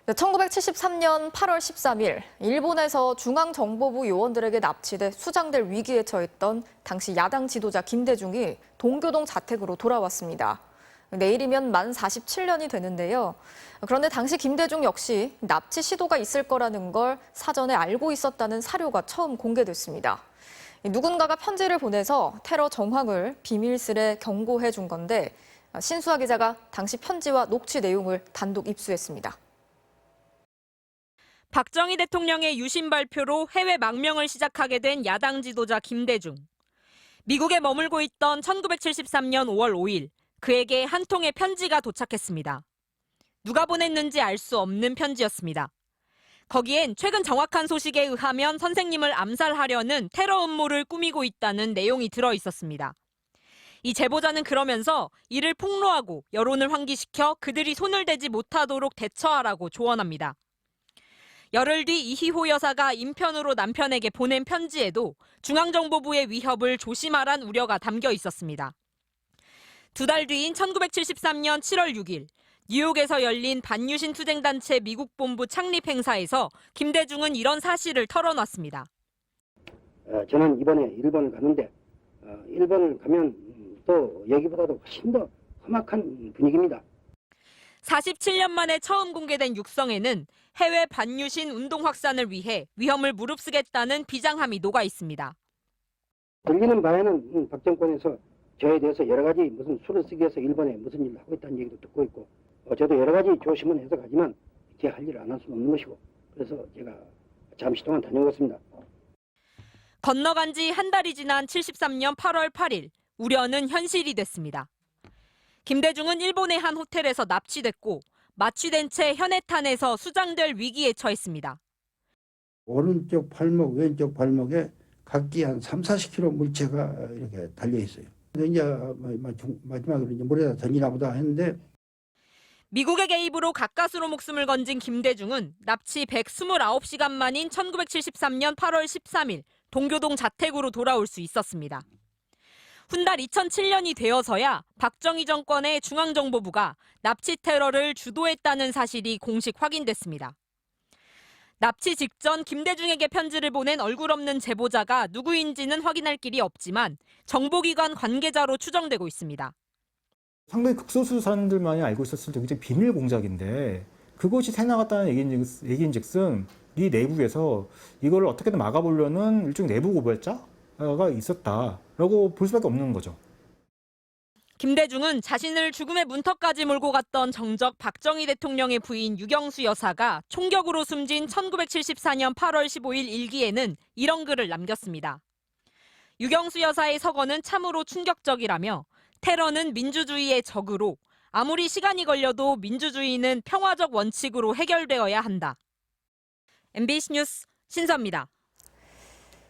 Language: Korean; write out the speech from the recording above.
1973년 8월 13일 일본에서 중앙정보부 요원들에게 납치돼 수장될 위기에 처했던 당시 야당 지도자 김대중이 동교동 자택으로 돌아왔습니다. 내일이면 만 47년이 되는데요. 그런데 당시 김대중 역시 납치 시도가 있을 거라는 걸 사전에 알고 있었다는 사료가 처음 공개됐습니다. 누군가가 편지를 보내서 테러 정황을 비밀스레 경고해 준 건데 신수아 기자가 당시 편지와 녹취 내용을 단독 입수했습니다. 박정희 대통령의 유신 발표로 해외 망명을 시작하게 된 야당 지도자 김대중. 미국에 머물고 있던 1973년 5월 5일, 그에게 한 통의 편지가 도착했습니다. 누가 보냈는지 알 수 없는 편지였습니다. 거기엔 최근 정확한 소식에 의하면 선생님을 암살하려는 테러 음모를 꾸미고 있다는 내용이 들어 있었습니다. 이 제보자는 그러면서 이를 폭로하고 여론을 환기시켜 그들이 손을 대지 못하도록 대처하라고 조언합니다. 열흘 뒤 이희호 여사가 인편으로 남편에게 보낸 편지에도 중앙정보부의 위협을 조심하란 우려가 담겨 있었습니다. 두 달 뒤인 1973년 7월 6일, 뉴욕에서 열린 반유신 투쟁단체 미국 본부 창립 행사에서 김대중은 이런 사실을 털어놨습니다. 저는 이번에 일본을 가는데 일본을 가면 또 여기보다도 훨씬 더 험악한 분위기입니다. 47년 만에 처음 공개된 육성에는 해외 반유신 운동 확산을 위해 위험을 무릅쓰겠다는 비장함이 녹아 있습니다. 들리는 바에는 박 정권에서 저에 대해서 여러 가지 무슨 수를 쓰기 위해서 일본에 무슨 일을 하고 있다는 얘기도 듣고 있고 저도 여러 가지 조심은 해서 가지만 제 할 일을 안 할 수는 없는 것이고 그래서 제가 잠시 동안 다녀오겠습니다. 건너간 지 한 달이 지난 73년 8월 8일, 우려는 현실이 됐습니다. 김대중은 일본의 한 호텔에서 납치됐고 마취된 채 현해탄에서 수장될 위기에 처했습니다. 오른쪽 발목, 왼쪽 발목에 각기 한 30-40kg 물체가 이렇게 달려 있어요. 이제 마지막으로 이제 물에다 던지나 보다 했는데 미국의 개입으로 가까스로 목숨을 건진 김대중은 납치 129시간 만인 1973년 8월 13일 동교동 자택으로 돌아올 수 있었습니다. 훗날 2007년이 되어서야 박정희 정권의 중앙정보부가 납치 테러를 주도했다는 사실이 공식 확인됐습니다. 납치 직전 김대중에게 편지를 보낸 얼굴 없는 제보자가 누구인지는 확인할 길이 없지만 정보기관 관계자로 추정되고 있습니다. 상당히 극소수 사람들만이 알고 있었을 굉장히 비밀 공작인데 그것이 새나갔다는 얘기인즉슨 이 내부에서 이걸 어떻게든 막아보려는 일종의 내부 고발자가 있었다라고 볼 수밖에 없는 거죠. 김대중은 자신을 죽음의 문턱까지 몰고 갔던 정적 박정희 대통령의 부인 유경수 여사가 총격으로 숨진 1974년 8월 15일 일기에는 이런 글을 남겼습니다. 유경수 여사의 서거는 참으로 충격적이라며 테러는 민주주의의 적으로 아무리 시간이 걸려도 민주주의는 평화적 원칙으로 해결되어야 한다. MBC 뉴스 신서입니다.